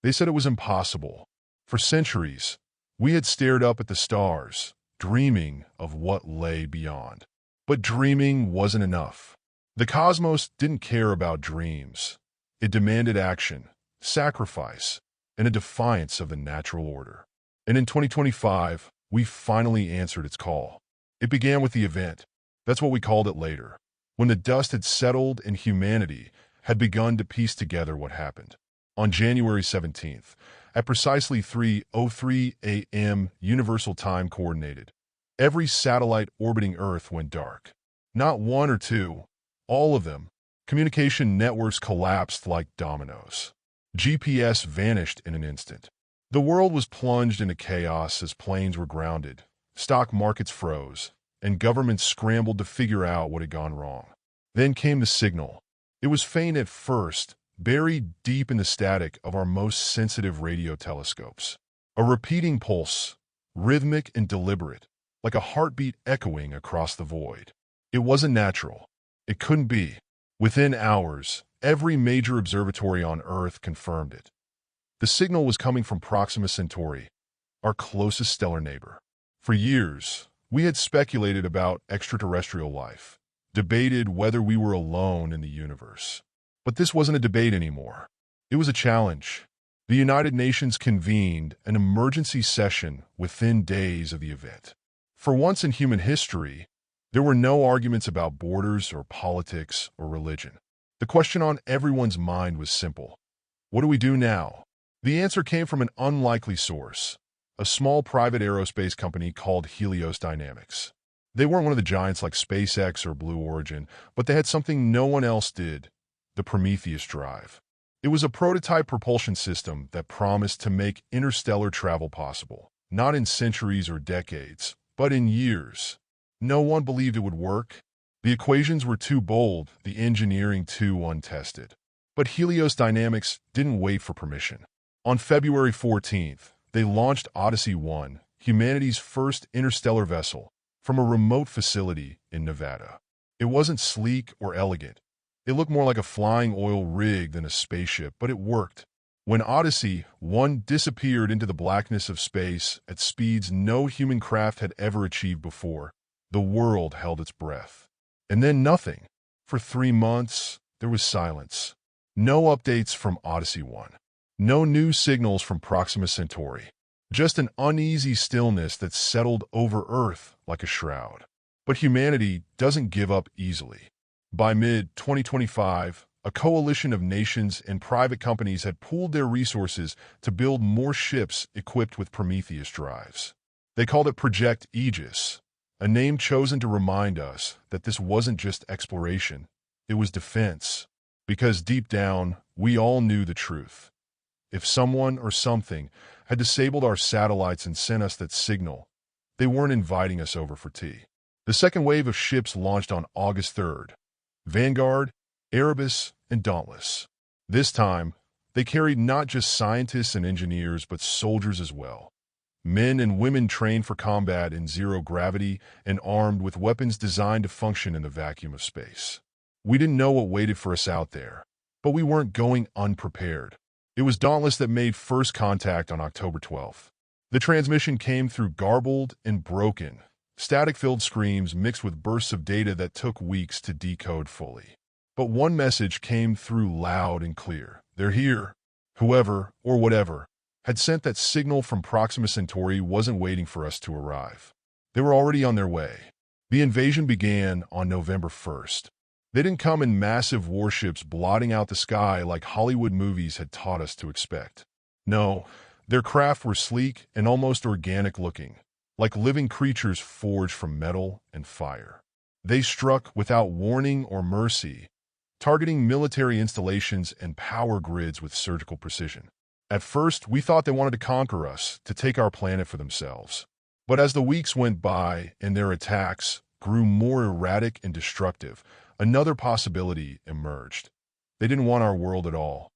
They said it was impossible. For centuries, we had stared up at the stars, dreaming of what lay beyond. But dreaming wasn't enough. The cosmos didn't care about dreams. It demanded action, sacrifice, and a defiance of the natural order. And in 2025, we finally answered its call. It began with the event. That's what we called it later, when the dust had settled and humanity had begun to piece together what happened. On January 17th, at precisely 3:03 a.m. Universal Time Coordinated, every satellite orbiting Earth went dark. Not one or two, all of them. Communication networks collapsed like dominoes. GPS vanished in an instant. The world was plunged into chaos as planes were grounded, stock markets froze, and governments scrambled to figure out what had gone wrong. Then came the signal. It was faint at first, buried deep in the static of our most sensitive radio telescopes. A repeating pulse, rhythmic and deliberate, like a heartbeat echoing across the void. It wasn't natural. It couldn't be. Within hours, every major observatory on Earth confirmed it. The signal was coming from Proxima Centauri, our closest stellar neighbor. For years, we had speculated about extraterrestrial life, debated whether we were alone in the universe. But this wasn't a debate anymore. It was a challenge. The United Nations convened an emergency session within days of the event. For once in human history, there were no arguments about borders or politics or religion. The question on everyone's mind was simple. What do we do now? The answer came from an unlikely source, a small private aerospace company called Helios Dynamics. They weren't one of the giants like SpaceX or Blue Origin, but they had something no one else did, the Prometheus drive. It was a prototype propulsion system that promised to make interstellar travel possible, not in centuries or decades, but in years. No one believed it would work. The equations were too bold, the engineering too untested. But Helios Dynamics didn't wait for permission. On February 14th, they launched Odyssey 1, humanity's first interstellar vessel, from a remote facility in Nevada. It wasn't sleek or elegant. It looked more like a flying oil rig than a spaceship, but it worked. When Odyssey 1 disappeared into the blackness of space at speeds no human craft had ever achieved before, the world held its breath. And then nothing. For 3 months, there was silence. No updates from Odyssey 1. No new signals from Proxima Centauri. Just an uneasy stillness that settled over Earth like a shroud. But humanity doesn't give up easily. By mid-2025, a coalition of nations and private companies had pooled their resources to build more ships equipped with Prometheus drives. They called it Project Aegis, a name chosen to remind us that this wasn't just exploration, it was defense. Because deep down, we all knew the truth. If someone or something had disabled our satellites and sent us that signal, they weren't inviting us over for tea. The second wave of ships launched on August 3rd. Vanguard, Erebus, and Dauntless. This time, they carried not just scientists and engineers, but soldiers as well. Men and women trained for combat in zero gravity and armed with weapons designed to function in the vacuum of space. We didn't know what waited for us out there, but we weren't going unprepared. It was Dauntless that made first contact on October 12th. The transmission came through garbled and broken, static-filled screams mixed with bursts of data that took weeks to decode fully. But one message came through loud and clear. They're here. Whoever, or whatever, had sent that signal from Proxima Centauri wasn't waiting for us to arrive. They were already on their way. The invasion began on November 1st. They didn't come in massive warships blotting out the sky like Hollywood movies had taught us to expect. No, their craft were sleek and almost organic-looking, like living creatures forged from metal and fire. They struck without warning or mercy, targeting military installations and power grids with surgical precision. At first, we thought they wanted to conquer us, to take our planet for themselves. But as the weeks went by and their attacks grew more erratic and destructive, another possibility emerged. They didn't want our world at all.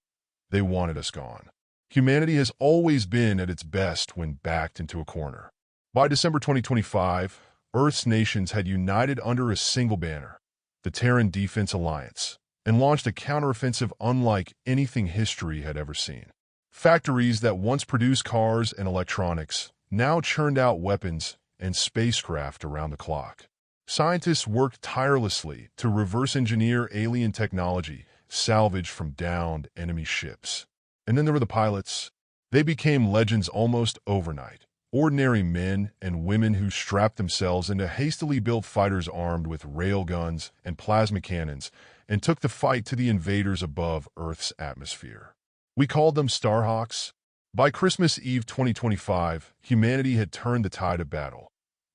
They wanted us gone. Humanity has always been at its best when backed into a corner. By December 2025, Earth's nations had united under a single banner, the Terran Defense Alliance, and launched a counteroffensive unlike anything history had ever seen. Factories that once produced cars and electronics now churned out weapons and spacecraft around the clock. Scientists worked tirelessly to reverse engineer alien technology salvaged from downed enemy ships. And then there were the pilots. They became legends almost overnight. Ordinary men and women who strapped themselves into hastily built fighters armed with railguns and plasma cannons and took the fight to the invaders above Earth's atmosphere. We called them Starhawks. By Christmas Eve 2025, humanity had turned the tide of battle.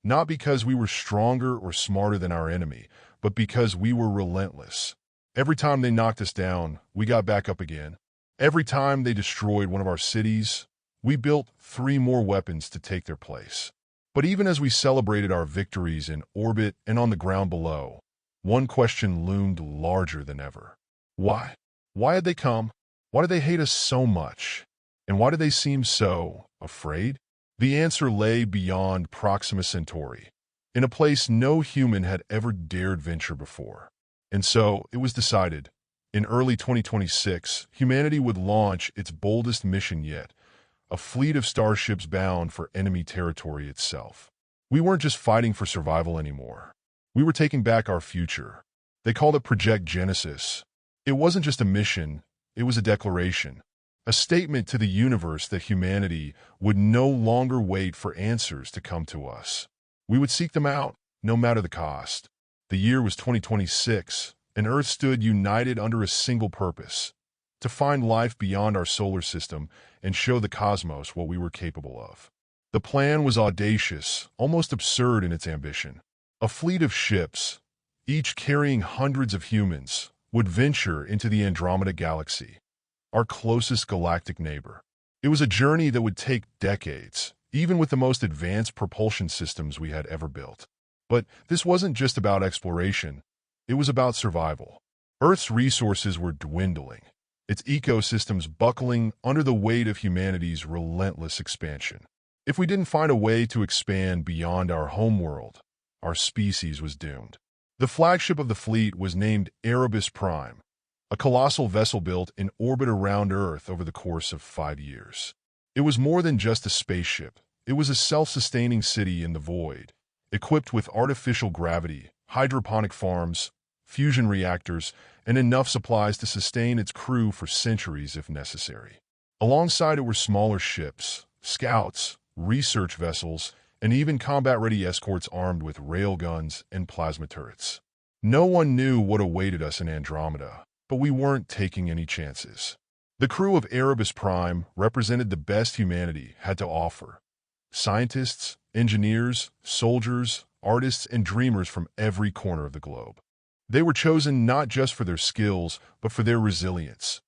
Not because we were stronger or smarter than our enemy, but because we were relentless. Every time they knocked us down, we got back up again. Every time they destroyed one of our cities, we built 3 more weapons to take their place. But even as we celebrated our victories in orbit and on the ground below, one question loomed larger than ever. Why? Why had they come? Why did they hate us so much? And why did they seem so afraid? The answer lay beyond Proxima Centauri, in a place no human had ever dared venture before. And so it was decided, in early 2026, humanity would launch its boldest mission yet, a fleet of starships bound for enemy territory itself. We weren't just fighting for survival anymore. We were taking back our future. They called it Project Genesis. It wasn't just a mission, it was a declaration. A statement to the universe that humanity would no longer wait for answers to come to us. We would seek them out, no matter the cost. The year was 2026, and Earth stood united under a single purpose: to find life beyond our solar system and show the cosmos what we were capable of. The plan was audacious, almost absurd in its ambition. A fleet of ships, each carrying hundreds of humans, would venture into the Andromeda Galaxy, our closest galactic neighbor. It was a journey that would take decades, even with the most advanced propulsion systems we had ever built. But this wasn't just about exploration, it was about survival. Earth's resources were dwindling, its ecosystems buckling under the weight of humanity's relentless expansion. If we didn't find a way to expand beyond our homeworld, our species was doomed. The flagship of the fleet was named Erebus Prime, a colossal vessel built in orbit around Earth over the course of 5 years. It was more than just a spaceship. It was a self-sustaining city in the void, equipped with artificial gravity, hydroponic farms, fusion reactors, and enough supplies to sustain its crew for centuries if necessary. Alongside it were smaller ships, scouts, research vessels, and even combat-ready escorts armed with railguns and plasma turrets. No one knew what awaited us in Andromeda, but we weren't taking any chances. The crew of Erebus Prime represented the best humanity had to offer. Scientists, engineers, soldiers, artists, and dreamers from every corner of the globe. They were chosen not just for their skills, but for their resilience,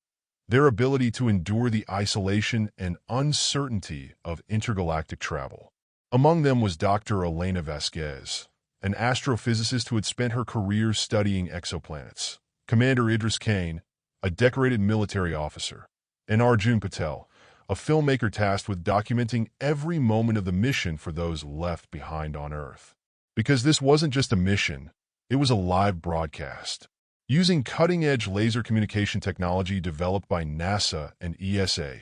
their ability to endure the isolation and uncertainty of intergalactic travel. Among them was Dr. Elena Vasquez, an astrophysicist who had spent her career studying exoplanets, Commander Idris Kane, a decorated military officer, and Arjun Patel, a filmmaker tasked with documenting every moment of the mission for those left behind on Earth. Because this wasn't just a mission, it was a live broadcast. Using cutting-edge laser communication technology developed by NASA and ESA,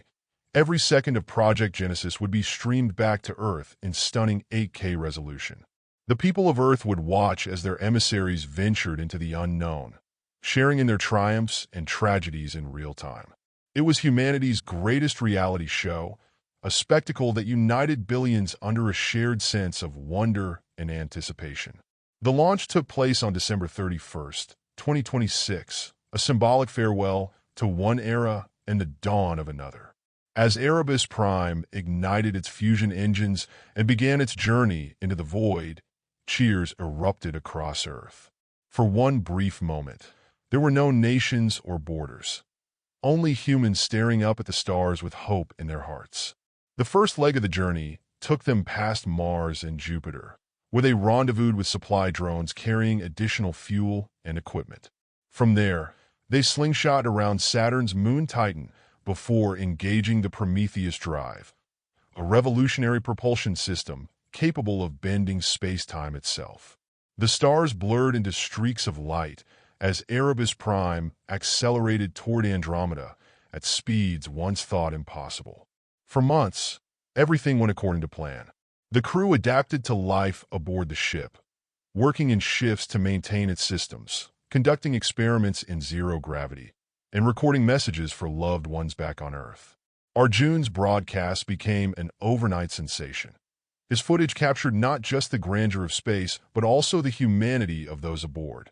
every second of Project Genesis would be streamed back to Earth in stunning 8K resolution. The people of Earth would watch as their emissaries ventured into the unknown, sharing in their triumphs and tragedies in real time. It was humanity's greatest reality show, a spectacle that united billions under a shared sense of wonder and anticipation. The launch took place on December 31st, 2026, a symbolic farewell to one era and the dawn of another. As Erebus Prime ignited its fusion engines and began its journey into the void, cheers erupted across Earth. For one brief moment, there were no nations or borders, only humans staring up at the stars with hope in their hearts. The first leg of the journey took them past Mars and Jupiter, where they rendezvoused with supply drones carrying additional fuel and equipment. From there, they slingshot around Saturn's moon Titan before engaging the Prometheus drive, a revolutionary propulsion system capable of bending space-time itself. The stars blurred into streaks of light as Erebus Prime accelerated toward Andromeda, at speeds once thought impossible. For months, everything went according to plan. The crew adapted to life aboard the ship, working in shifts to maintain its systems, conducting experiments in zero gravity, and recording messages for loved ones back on Earth. Arjun's broadcast became an overnight sensation. His footage captured not just the grandeur of space, but also the humanity of those aboard.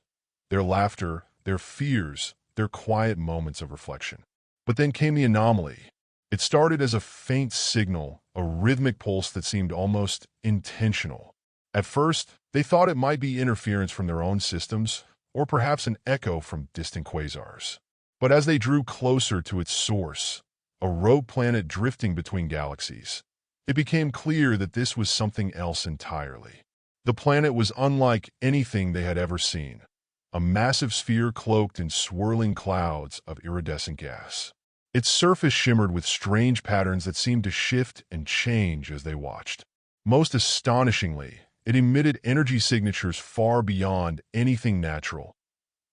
Their laughter, their fears, their quiet moments of reflection. But then came the anomaly. It started as a faint signal, a rhythmic pulse that seemed almost intentional. At first, they thought it might be interference from their own systems, or perhaps an echo from distant quasars. But as they drew closer to its source, a rogue planet drifting between galaxies, it became clear that this was something else entirely. The planet was unlike anything they had ever seen, a massive sphere cloaked in swirling clouds of iridescent gas. Its surface shimmered with strange patterns that seemed to shift and change as they watched. Most astonishingly, it emitted energy signatures far beyond anything natural,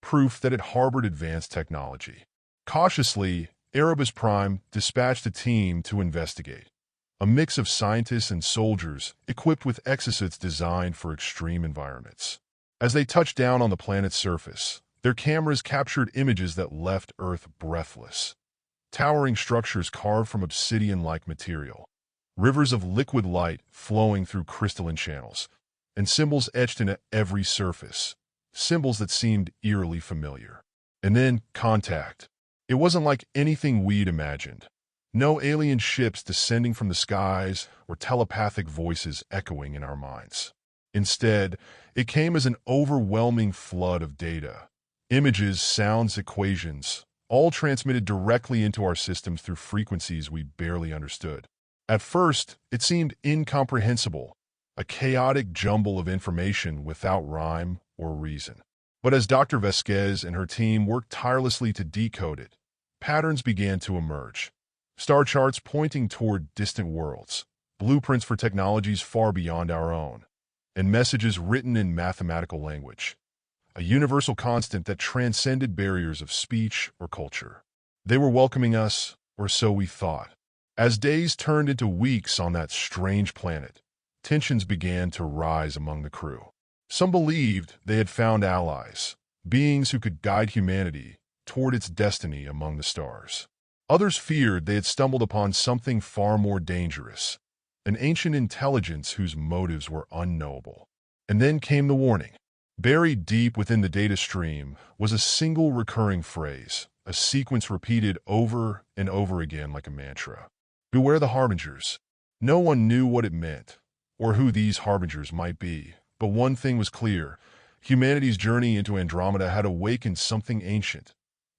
proof that it harbored advanced technology. Cautiously, Erebus Prime dispatched a team to investigate. A mix of scientists and soldiers equipped with exosets designed for extreme environments. As they touched down on the planet's surface, their cameras captured images that left Earth breathless. Towering structures carved from obsidian-like material, rivers of liquid light flowing through crystalline channels, and symbols etched into every surface, symbols that seemed eerily familiar. And then, contact. It wasn't like anything we'd imagined. No alien ships descending from the skies or telepathic voices echoing in our minds. Instead, it came as an overwhelming flood of data. Images, sounds, equations, all transmitted directly into our systems through frequencies we barely understood. At first, it seemed incomprehensible, a chaotic jumble of information without rhyme or reason. But as Dr. Vasquez and her team worked tirelessly to decode it, patterns began to emerge. Star charts pointing toward distant worlds, blueprints for technologies far beyond our own, and messages written in mathematical language, a universal constant that transcended barriers of speech or culture. They were welcoming us, or so we thought. As days turned into weeks on that strange planet, tensions began to rise among the crew. Some believed they had found allies, beings who could guide humanity toward its destiny among the stars. Others feared they had stumbled upon something far more dangerous, an ancient intelligence whose motives were unknowable. And then came the warning. Buried deep within the data stream was a single recurring phrase, a sequence repeated over and over again like a mantra. Beware the harbingers. No one knew what it meant, or who these harbingers might be, but one thing was clear. Humanity's journey into Andromeda had awakened something ancient,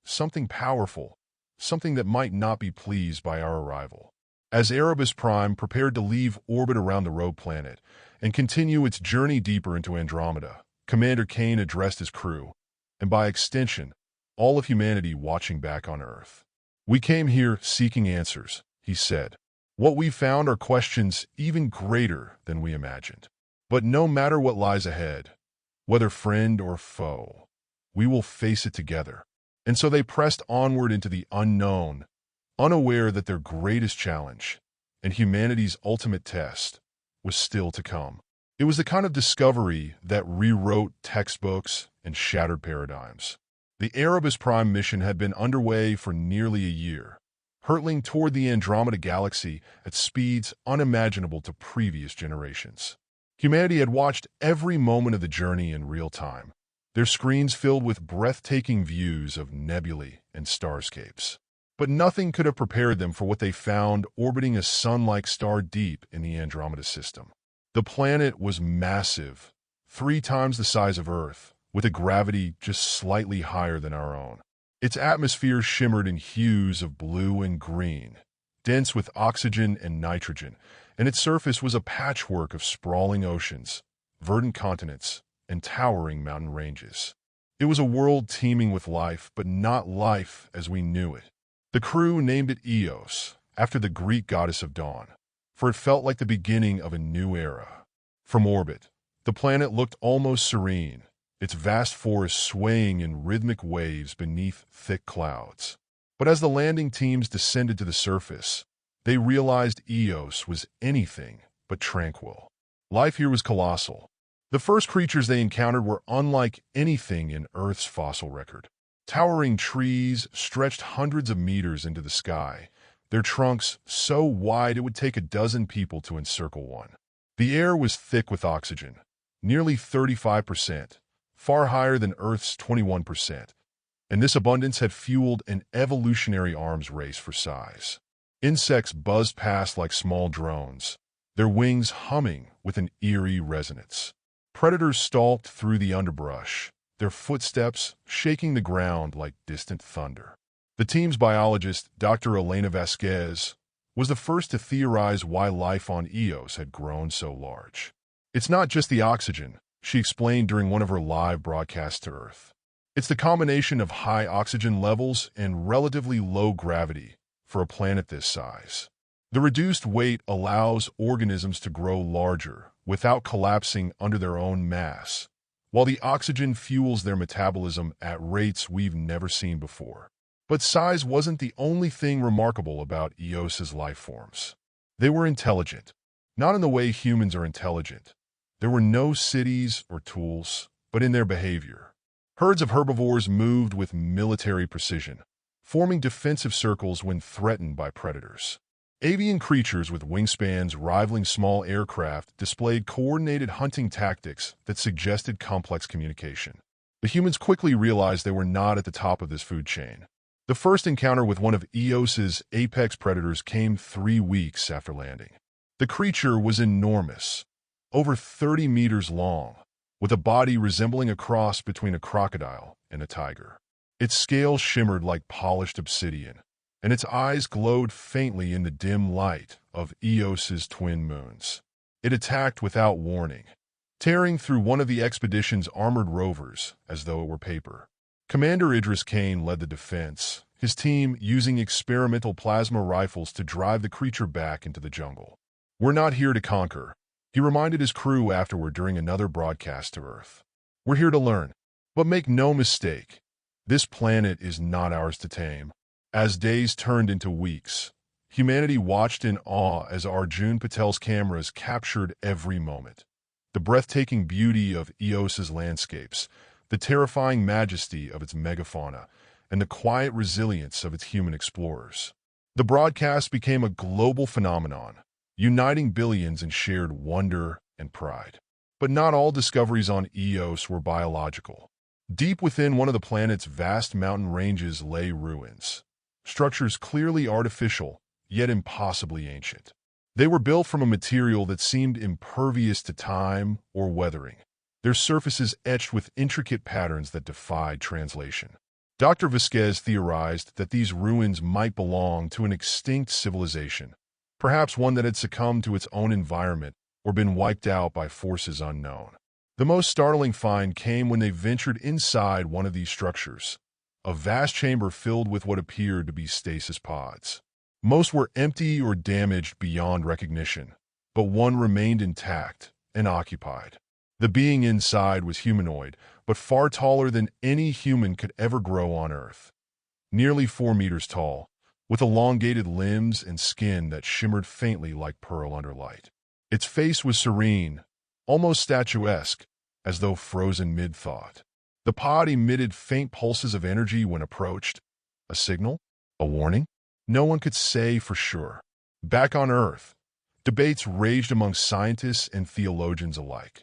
something powerful, something that might not be pleased by our arrival. As Erebus Prime prepared to leave orbit around the rogue planet and continue its journey deeper into Andromeda, Commander Kane addressed his crew, and by extension, all of humanity watching back on Earth. "We came here seeking answers," he said. "What we found are questions even greater than we imagined. But no matter what lies ahead, whether friend or foe, we will face it together." And so they pressed onward into the unknown, unaware that their greatest challenge, and humanity's ultimate test, was still to come. It was the kind of discovery that rewrote textbooks and shattered paradigms. The Erebus Prime mission had been underway for nearly a year, hurtling toward the Andromeda Galaxy at speeds unimaginable to previous generations. Humanity had watched every moment of the journey in real time, their screens filled with breathtaking views of nebulae and starscapes. But nothing could have prepared them for what they found orbiting a sun-like star deep in the Andromeda system. The planet was massive, 3 times the size of Earth, with a gravity just slightly higher than our own. Its atmosphere shimmered in hues of blue and green, dense with oxygen and nitrogen, and its surface was a patchwork of sprawling oceans, verdant continents, and towering mountain ranges. It was a world teeming with life, but not life as we knew it. The crew named it Eos, after the Greek goddess of dawn, for it felt like the beginning of a new era. From orbit, the planet looked almost serene, its vast forests swaying in rhythmic waves beneath thick clouds. But as the landing teams descended to the surface, they realized Eos was anything but tranquil. Life here was colossal. The first creatures they encountered were unlike anything in Earth's fossil record. Towering trees stretched hundreds of meters into the sky, their trunks so wide it would take a dozen people to encircle one. The air was thick with oxygen, nearly 35%, far higher than Earth's 21%, and this abundance had fueled an evolutionary arms race for size. Insects buzzed past like small drones, their wings humming with an eerie resonance. Predators stalked through the underbrush, their footsteps shaking the ground like distant thunder. The team's biologist, Dr. Elena Vasquez, was the first to theorize why life on Eos had grown so large. It's not just the oxygen, she explained during one of her live broadcasts to Earth. It's the combination of high oxygen levels and relatively low gravity for a planet this size. The reduced weight allows organisms to grow larger without collapsing under their own mass, while the oxygen fuels their metabolism at rates we've never seen before. But size wasn't the only thing remarkable about Eos's life forms. They were intelligent, not in the way humans are intelligent. There were no cities or tools, but in their behavior. Herds of herbivores moved with military precision, forming defensive circles when threatened by predators. Avian creatures with wingspans rivaling small aircraft displayed coordinated hunting tactics that suggested complex communication. The humans quickly realized they were not at the top of this food chain. The first encounter with one of Eos's apex predators came 3 weeks after landing. The creature was enormous, over 30 meters long, with a body resembling a cross between a crocodile and a tiger. Its scales shimmered like polished obsidian, and its eyes glowed faintly in the dim light of Eos's twin moons. It attacked without warning, tearing through one of the expedition's armored rovers as though it were paper. Commander Idris Kane led the defense, his team using experimental plasma rifles to drive the creature back into the jungle. "We're not here to conquer," he reminded his crew afterward during another broadcast to Earth. "We're here to learn. But make no mistake, this planet is not ours to tame." As days turned into weeks, humanity watched in awe as Arjun Patel's cameras captured every moment. The breathtaking beauty of Eos's landscapes, the terrifying majesty of its megafauna, and the quiet resilience of its human explorers. The broadcast became a global phenomenon, uniting billions in shared wonder and pride. But not all discoveries on Eos were biological. Deep within one of the planet's vast mountain ranges lay ruins. Structures clearly artificial, yet impossibly ancient. They were built from a material that seemed impervious to time or weathering, their surfaces etched with intricate patterns that defied translation. Dr. Vasquez theorized that these ruins might belong to an extinct civilization, perhaps one that had succumbed to its own environment or been wiped out by forces unknown. The most startling find came when they ventured inside one of these structures, a vast chamber filled with what appeared to be stasis pods. Most were empty or damaged beyond recognition, but one remained intact and occupied. The being inside was humanoid, but far taller than any human could ever grow on Earth. Nearly 4 meters tall, with elongated limbs and skin that shimmered faintly like pearl under light. Its face was serene, almost statuesque, as though frozen mid-thought. The pod emitted faint pulses of energy when approached. A signal? A warning? No one could say for sure. Back on Earth, debates raged among scientists and theologians alike.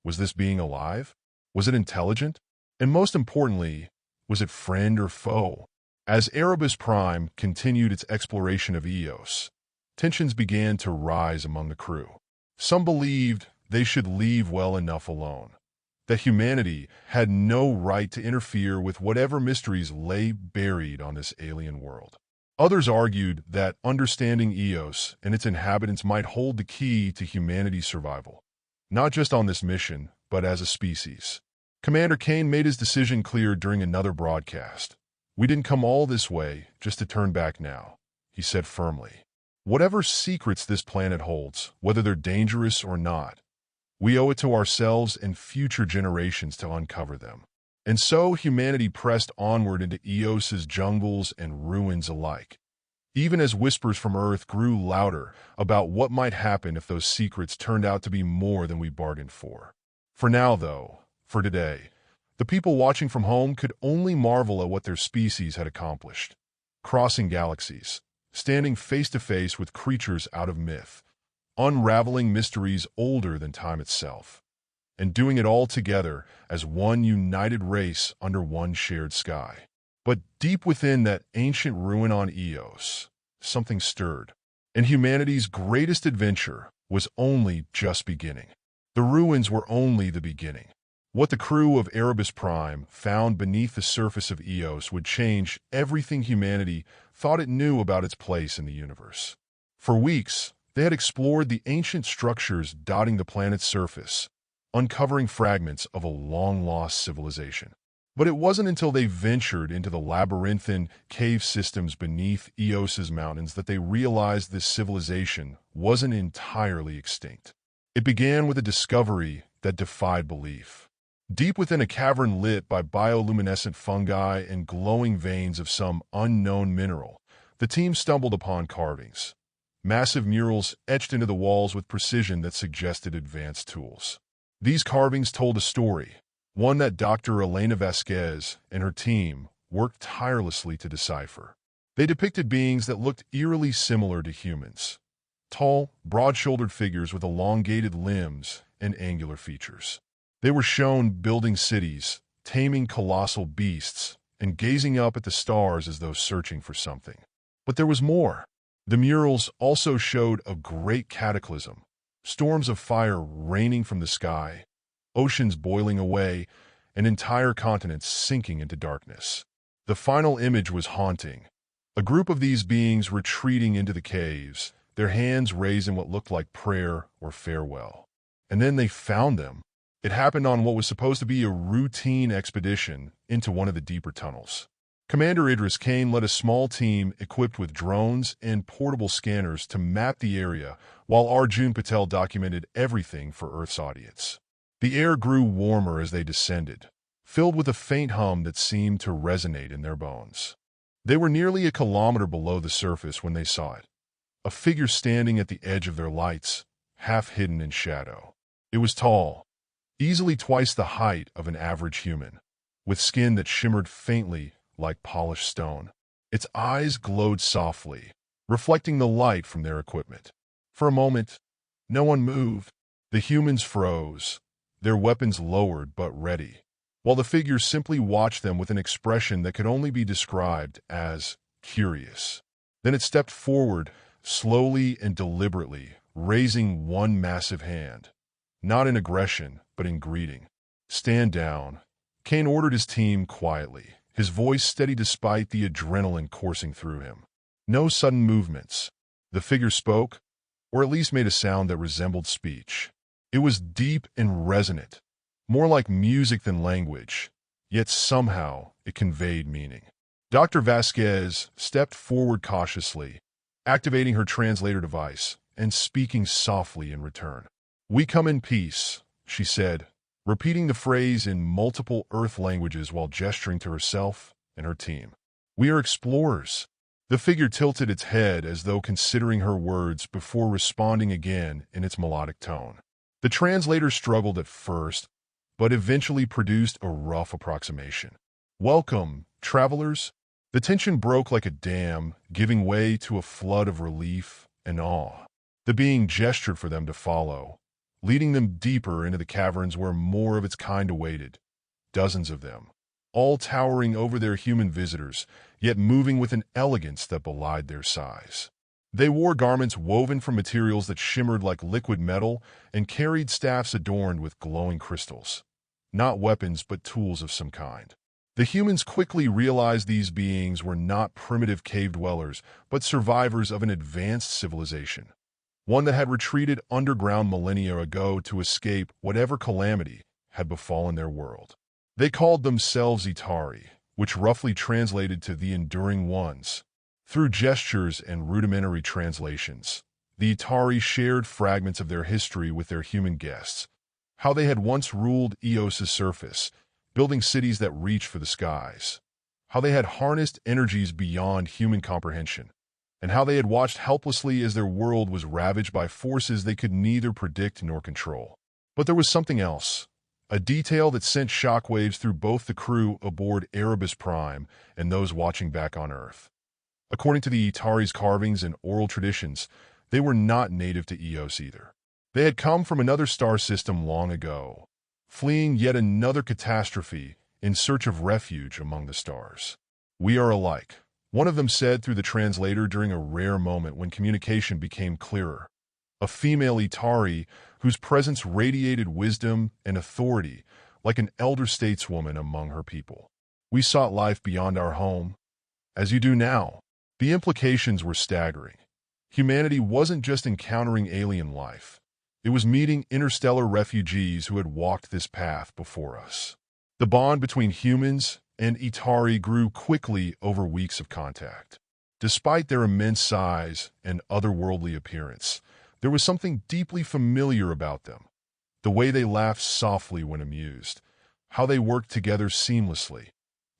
Was this being alive? Was it intelligent? And most importantly, was it friend or foe? As Erebus Prime continued its exploration of Eos, tensions began to rise among the crew. Some believed they should leave well enough alone, that humanity had no right to interfere with whatever mysteries lay buried on this alien world. Others argued that understanding Eos and its inhabitants might hold the key to humanity's survival, not just on this mission, but as a species. Commander Kane made his decision clear during another broadcast. "We didn't come all this way just to turn back now," he said firmly. "Whatever secrets this planet holds, whether they're dangerous or not, we owe it to ourselves and future generations to uncover them." And so humanity pressed onward into Eos's jungles and ruins alike, even as whispers from Earth grew louder about what might happen if those secrets turned out to be more than we bargained for. For now, though, for today, the people watching from home could only marvel at what their species had accomplished. Crossing galaxies, standing face to face with creatures out of myth, unraveling mysteries older than time itself, and doing it all together as one united race under one shared sky. But deep within that ancient ruin on Eos, something stirred, and humanity's greatest adventure was only just beginning. The ruins were only the beginning. What the crew of Erebus Prime found beneath the surface of Eos would change everything humanity thought it knew about its place in the universe. For weeks, they had explored the ancient structures dotting the planet's surface, uncovering fragments of a long-lost civilization. But it wasn't until they ventured into the labyrinthine cave systems beneath Eos's mountains that they realized this civilization wasn't entirely extinct. It began with a discovery that defied belief. Deep within a cavern lit by bioluminescent fungi and glowing veins of some unknown mineral, the team stumbled upon carvings. Massive murals etched into the walls with precision that suggested advanced tools. These carvings told a story, one that Dr. Elena Vasquez and her team worked tirelessly to decipher. They depicted beings that looked eerily similar to humans. Tall, broad-shouldered figures with elongated limbs and angular features. They were shown building cities, taming colossal beasts, and gazing up at the stars as though searching for something. But there was more. The murals also showed a great cataclysm, storms of fire raining from the sky, oceans boiling away, and entire continents sinking into darkness. The final image was haunting. A group of these beings retreating into the caves, their hands raised in what looked like prayer or farewell. And then they found them. It happened on what was supposed to be a routine expedition into one of the deeper tunnels. Commander Idris Kane led a small team equipped with drones and portable scanners to map the area, while Arjun Patel documented everything for Earth's audience. The air grew warmer as they descended, filled with a faint hum that seemed to resonate in their bones. They were nearly a kilometer below the surface when they saw it, a figure standing at the edge of their lights, half hidden in shadow. It was tall, easily twice the height of an average human, with skin that shimmered faintly like polished stone. Its eyes glowed softly, reflecting the light from their equipment. For a moment, no one moved. The humans froze, their weapons lowered but ready, while the figure simply watched them with an expression that could only be described as curious. Then it stepped forward, slowly and deliberately, raising one massive hand. Not in aggression, but in greeting. "Stand down," Kane ordered his team quietly, his voice steady despite the adrenaline coursing through him. No sudden movements. The figure spoke, or at least made a sound that resembled speech. It was deep and resonant, more like music than language, yet somehow it conveyed meaning. Dr. Vasquez stepped forward cautiously, activating her translator device and speaking softly in return. "We come in peace," she said, repeating the phrase in multiple Earth languages while gesturing to herself and her team. "We are explorers." The figure tilted its head as though considering her words before responding again in its melodic tone. The translator struggled at first, but eventually produced a rough approximation. "Welcome, travelers." The tension broke like a dam, giving way to a flood of relief and awe. The being gestured for them to follow, leading them deeper into the caverns where more of its kind awaited. Dozens of them, all towering over their human visitors, yet moving with an elegance that belied their size. They wore garments woven from materials that shimmered like liquid metal and carried staffs adorned with glowing crystals. Not weapons, but tools of some kind. The humans quickly realized these beings were not primitive cave dwellers, but survivors of an advanced civilization, one that had retreated underground millennia ago to escape whatever calamity had befallen their world. They called themselves Aetari, which roughly translated to the Enduring Ones. Through gestures and rudimentary translations, the Aetari shared fragments of their history with their human guests, how they had once ruled Eos's surface, building cities that reach for the skies. How they had harnessed energies beyond human comprehension, and how they had watched helplessly as their world was ravaged by forces they could neither predict nor control. But there was something else, a detail that sent shockwaves through both the crew aboard Erebus Prime and those watching back on Earth. According to the Aetari's carvings and oral traditions, they were not native to Eos either. They had come from another star system long ago, fleeing yet another catastrophe in search of refuge among the stars. "We are alike," one of them said through the translator during a rare moment when communication became clearer. A female Aetari whose presence radiated wisdom and authority like an elder stateswoman among her people. "We sought life beyond our home, as you do now." The implications were staggering. Humanity wasn't just encountering alien life. It was meeting interstellar refugees who had walked this path before us. The bond between humans and Aetari grew quickly over weeks of contact. Despite their immense size and otherworldly appearance, there was something deeply familiar about them. The way they laughed softly when amused, how they worked together seamlessly,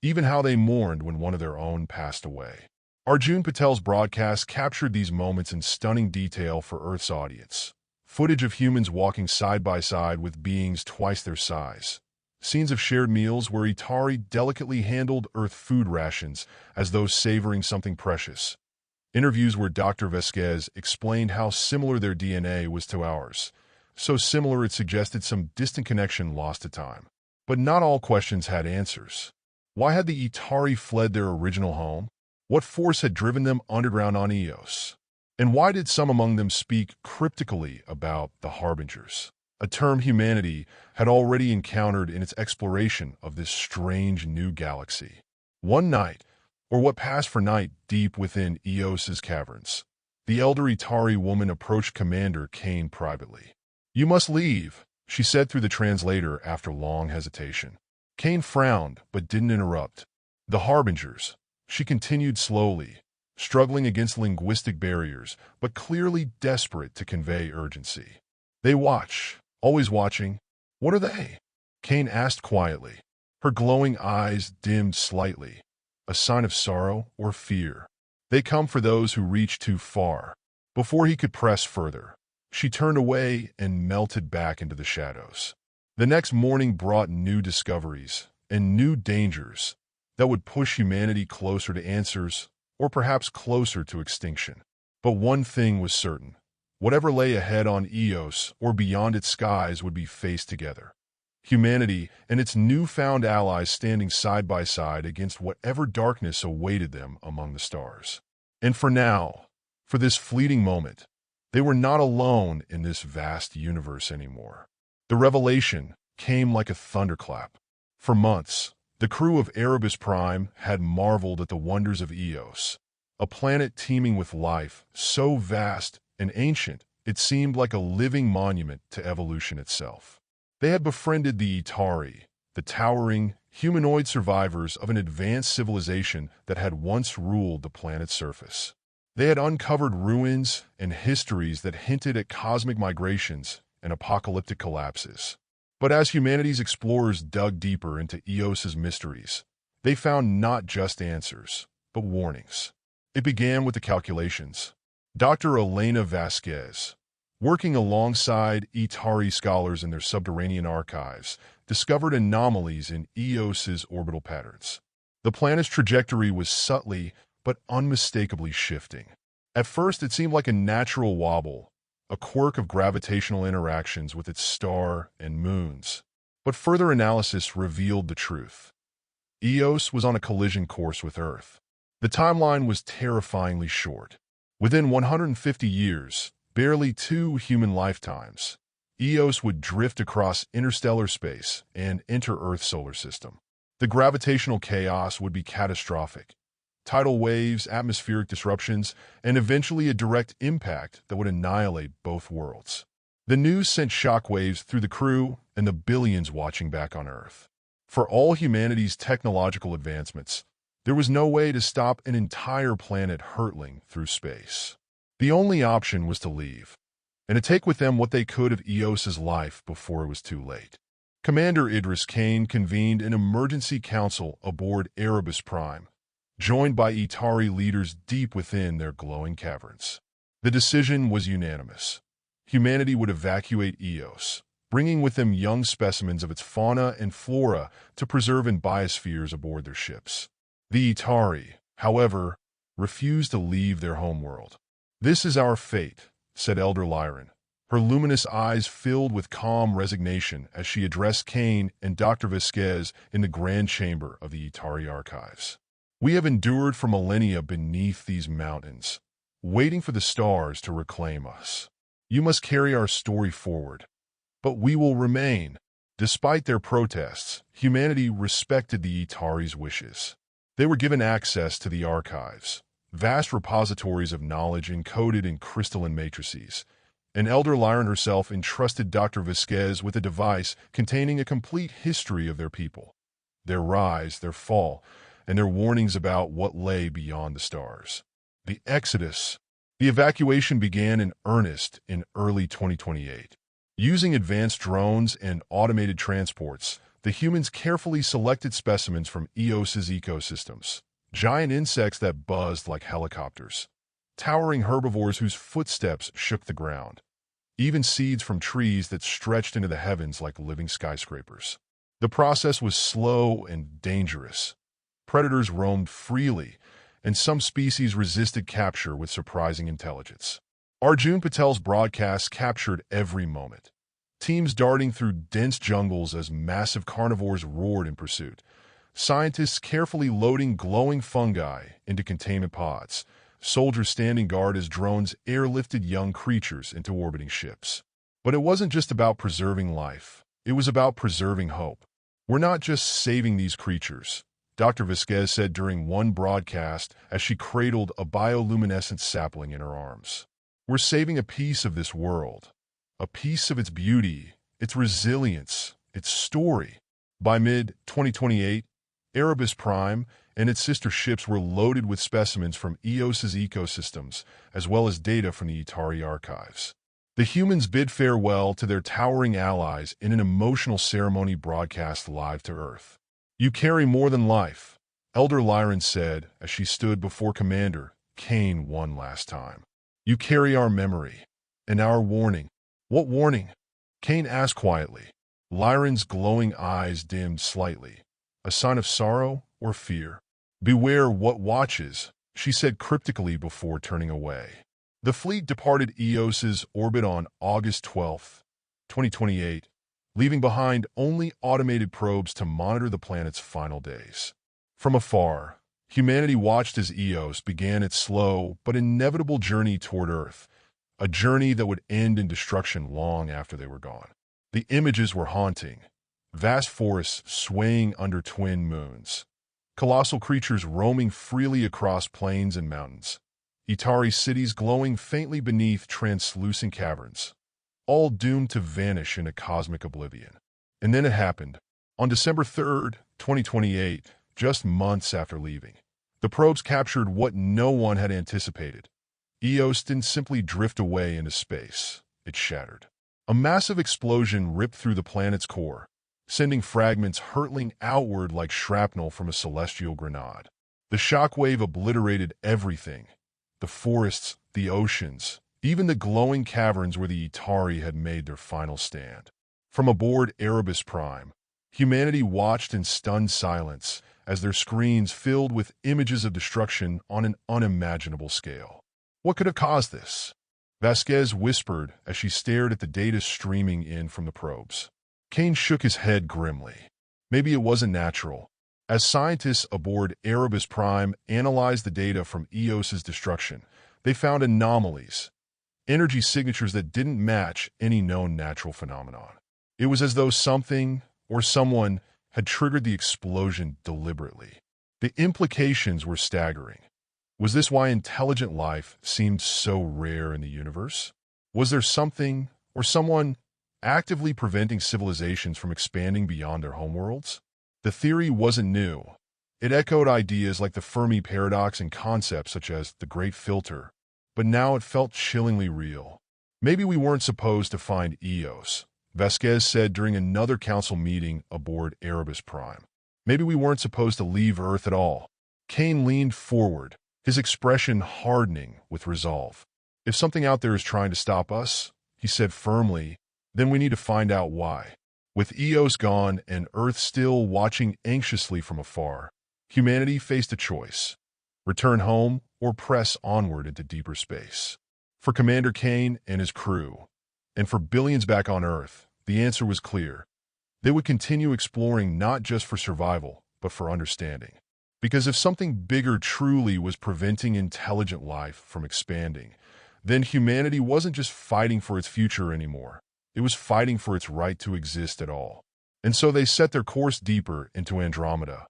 even how they mourned when one of their own passed away. Arjun Patel's broadcast captured these moments in stunning detail for Earth's audience. Footage of humans walking side by side with beings twice their size. Scenes of shared meals where Aetari delicately handled Earth food rations as though savoring something precious. Interviews where Dr. Vasquez explained how similar their DNA was to ours. So similar it suggested some distant connection lost to time. But not all questions had answers. Why had the Aetari fled their original home? What force had driven them underground on Eos? And why did some among them speak cryptically about the Harbingers, a term humanity had already encountered in its exploration of this strange new galaxy? One night, or what passed for night deep within Eos's caverns, the elder Aetari woman approached Commander Kane privately. "You must leave," she said through the translator after long hesitation. Kane frowned, but didn't interrupt. "The Harbingers," she continued slowly, struggling against linguistic barriers, but clearly desperate to convey urgency. "They watch, always watching." "What are they?" Kane asked quietly. Her glowing eyes dimmed slightly, a sign of sorrow or fear. "They come for those who reach too far." Before he could press further, she turned away and melted back into the shadows. The next morning brought new discoveries and new dangers that would push humanity closer to answers, or perhaps closer to extinction. But one thing was certain. Whatever lay ahead on Eos or beyond its skies would be faced together. Humanity and its newfound allies standing side by side against whatever darkness awaited them among the stars. And for now, for this fleeting moment, they were not alone in this vast universe anymore. The revelation came like a thunderclap. For months, the crew of Erebus Prime had marveled at the wonders of Eos, a planet teeming with life, so vast and ancient it seemed like a living monument to evolution itself. They had befriended the Aetari, the towering, humanoid survivors of an advanced civilization that had once ruled the planet's surface. They had uncovered ruins and histories that hinted at cosmic migrations and apocalyptic collapses. But as humanity's explorers dug deeper into Eos's mysteries, they found not just answers, but warnings. It began with the calculations. Dr. Elena Vasquez, working alongside Aetari scholars in their subterranean archives, discovered anomalies in Eos's orbital patterns. The planet's trajectory was subtly but unmistakably shifting. At first, it seemed like a natural wobble, a quirk of gravitational interactions with its star and moons. But further analysis revealed the truth. Eos was on a collision course with Earth. The timeline was terrifyingly short. Within 150 years, barely 2 human lifetimes, Eos would drift across interstellar space and enter Earth's solar system. The gravitational chaos would be catastrophic. Tidal waves, atmospheric disruptions, and eventually a direct impact that would annihilate both worlds. The news sent shockwaves through the crew and the billions watching back on Earth. For all humanity's technological advancements, there was no way to stop an entire planet hurtling through space. The only option was to leave, and to take with them what they could of Eos's life before it was too late. Commander Idris Kane convened an emergency council aboard Erebus Prime, joined by Aetari leaders deep within their glowing caverns. The decision was unanimous. Humanity would evacuate Eos, bringing with them young specimens of its fauna and flora to preserve in biospheres aboard their ships. The Aetari, however, refused to leave their homeworld. "This is our fate," said Elder Lyran, her luminous eyes filled with calm resignation as she addressed Kane and Dr. Vasquez in the grand chamber of the Aetari archives. "We have endured for millennia beneath these mountains, waiting for the stars to reclaim us. You must carry our story forward, but we will remain." Despite their protests, humanity respected the Aetari's wishes. They were given access to the archives, vast repositories of knowledge encoded in crystalline matrices, and Elder Lyran herself entrusted Dr. Vasquez with a device containing a complete history of their people, their rise, their fall, and their warnings about what lay beyond the stars. The Exodus. The evacuation began in earnest in early 2028. Using advanced drones and automated transports, the humans carefully selected specimens from Eos's ecosystems, giant insects that buzzed like helicopters, towering herbivores whose footsteps shook the ground, even seeds from trees that stretched into the heavens like living skyscrapers. The process was slow and dangerous. Predators roamed freely, and some species resisted capture with surprising intelligence. Arjun Patel's broadcasts captured every moment. Teams darting through dense jungles as massive carnivores roared in pursuit. Scientists carefully loading glowing fungi into containment pods. Soldiers standing guard as drones airlifted young creatures into orbiting ships. But it wasn't just about preserving life. It was about preserving hope. "We're not just saving these creatures," Dr. Vasquez said during one broadcast as she cradled a bioluminescent sapling in her arms. "We're saving a piece of this world, a piece of its beauty, its resilience, its story." By mid-2028, Erebus Prime and its sister ships were loaded with specimens from Eos's ecosystems, as well as data from the Aetari archives. The humans bid farewell to their towering allies in an emotional ceremony broadcast live to Earth. "You carry more than life," Elder Lyran said as she stood before Commander Kane one last time. "You carry our memory and our warning." "What warning?" Kane asked quietly. Lyran's glowing eyes dimmed slightly. "A sign of sorrow or fear?" "Beware what watches," she said cryptically before turning away. The fleet departed Eos's orbit on August 12, 2028, leaving behind only automated probes to monitor the planet's final days. From afar, humanity watched as Eos began its slow but inevitable journey toward Earth, a journey that would end in destruction long after they were gone. The images were haunting. Vast forests swaying under twin moons. Colossal creatures roaming freely across plains and mountains. Aetari cities glowing faintly beneath translucent caverns, all doomed to vanish in a cosmic oblivion. And then it happened. On December 3, 2028, just months after leaving, the probes captured what no one had anticipated. Eos didn't simply drift away into space. It shattered. A massive explosion ripped through the planet's core, sending fragments hurtling outward like shrapnel from a celestial grenade. The shockwave obliterated everything: the forests, the oceans, even the glowing caverns where the Aetari had made their final stand. From aboard Erebus Prime, humanity watched in stunned silence as their screens filled with images of destruction on an unimaginable scale. What could have caused this? Vasquez whispered as she stared at the data streaming in from the probes. Kane shook his head grimly. Maybe it wasn't natural. As scientists aboard Erebus Prime analyzed the data from Eos's destruction, they found anomalies, energy signatures that didn't match any known natural phenomenon. It was as though something or someone had triggered the explosion deliberately. The implications were staggering. Was this why intelligent life seemed so rare in the universe? Was there something or someone actively preventing civilizations from expanding beyond their homeworlds? The theory wasn't new. It echoed ideas like the Fermi paradox and concepts such as the Great Filter, but now it felt chillingly real. Maybe we weren't supposed to find Eos. Vasquez said during another council meeting aboard Erebus Prime. Maybe we weren't supposed to leave Earth at all. Kane leaned forward, his expression hardening with resolve. If something out there is trying to stop us, he said firmly, then we need to find out why. With Eos gone and Earth still watching anxiously from afar, humanity faced a choice: return home or press onward into deeper space. For Commander Kane and his crew, and for billions back on Earth, the answer was clear. They would continue exploring not just for survival, but for understanding. Because if something bigger truly was preventing intelligent life from expanding, then humanity wasn't just fighting for its future anymore. It was fighting for its right to exist at all. And so they set their course deeper into Andromeda,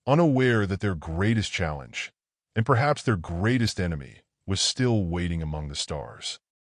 unaware that their greatest challenge, and perhaps their greatest enemy, was still waiting among the stars.